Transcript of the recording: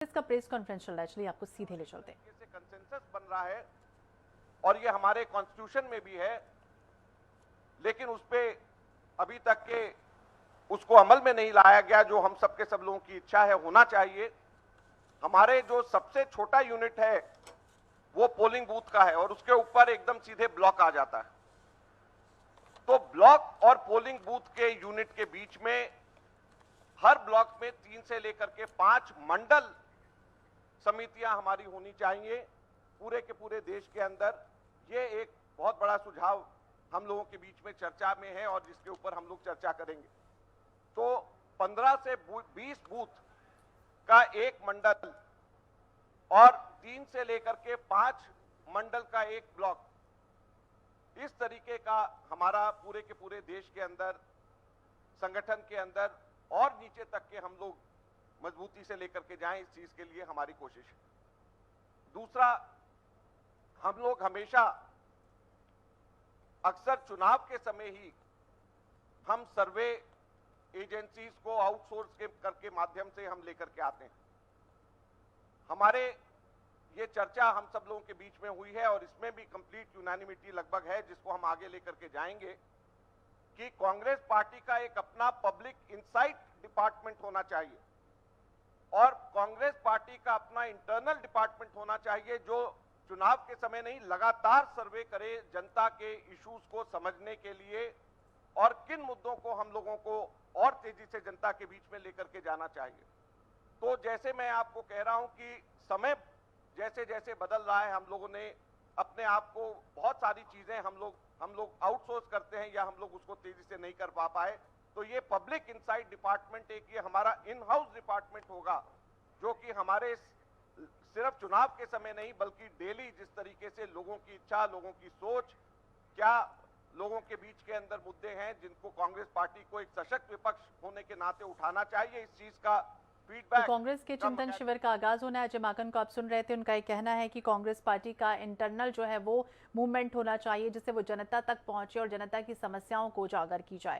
इसका press conference चल रहा है, चलिए आपको सीधे ले चलते हैं। से कंसेंसस बन रहा है और ये हमारे कॉन्स्टिट्यूशन में भी है, लेकिन उस पे अभी तक के उसको अमल में नहीं लाया गया, जो हम सबके सब लोगों की इच्छा है होना चाहिए। हमारे जो सबसे छोटा यूनिट है वो पोलिंग बूथ का है और उसके ऊपर एकदम सीधे ब्लॉक आ जाता है। तो ब्लॉक और पोलिंग बूथ के यूनिट के बीच में हर ब्लॉक में 3 से लेकर के 5 मंडल समितियां हमारी होनी चाहिए पूरे के पूरे देश के अंदर। ये एक बहुत बड़ा सुझाव हम लोगों के बीच में चर्चा में है और जिसके ऊपर हम लोग चर्चा करेंगे। तो 15 से 20 बूथ का एक मंडल और 3 से लेकर के 5 मंडल का एक ब्लॉक, इस तरीके का हमारा पूरे के पूरे देश के अंदर संगठन के अंदर और नीचे तक के हम लोग मजबूती से लेकर के जाएं, इस चीज के लिए हमारी कोशिश है। दूसरा, हम लोग हमेशा अक्सर चुनाव के समय ही हम सर्वे एजेंसीज को आउटसोर्स के करके माध्यम से हम लेकर के आते हैं। हमारे ये चर्चा हम सब लोगों के बीच में हुई है और इसमें भी कंप्लीट यूनानिमिटी लगभग है, जिसको हम आगे लेकर के जाएंगे कि कांग्रेस पार्टी का एक अपना पब्लिक इंसाइट डिपार्टमेंट होना चाहिए और कांग्रेस पार्टी का अपना इंटरनल डिपार्टमेंट होना चाहिए, जो चुनाव के समय नहीं लगातार सर्वे करे जनता के इश्यूज को समझने के लिए और किन मुद्दों को हम लोगों को और तेजी से जनता के बीच में लेकर के जाना चाहिए। तो जैसे मैं आपको कह रहा हूं कि समय जैसे जैसे बदल रहा है, हम लोगों ने अपने आप को बहुत सारी चीजें हम लोग आउटसोर्स करते हैं या हम लोग उसको तेजी से नहीं कर पाए। तो ये पब्लिक इनसाइट डिपार्टमेंट एक ये हमारा इन हाउस डिपार्टमेंट होगा, जो कि हमारे सिर्फ चुनाव के समय नहीं बल्कि डेली जिस तरीके से लोगों की इच्छा, लोगों की सोच, क्या लोगों के बीच के अंदर मुद्दे हैं जिनको कांग्रेस पार्टी को एक सशक्त विपक्ष होने के नाते उठाना चाहिए, इस चीज का तो कांग्रेस के चिंतन शिविर का आगाज होना है। अजय माकन को आप सुन रहे थे, उनका ये कहना है कि कांग्रेस पार्टी का इंटरनल जो है वो मूवमेंट होना चाहिए, जिससे वो जनता तक पहुंचे और जनता की समस्याओं को उजागर की जाए।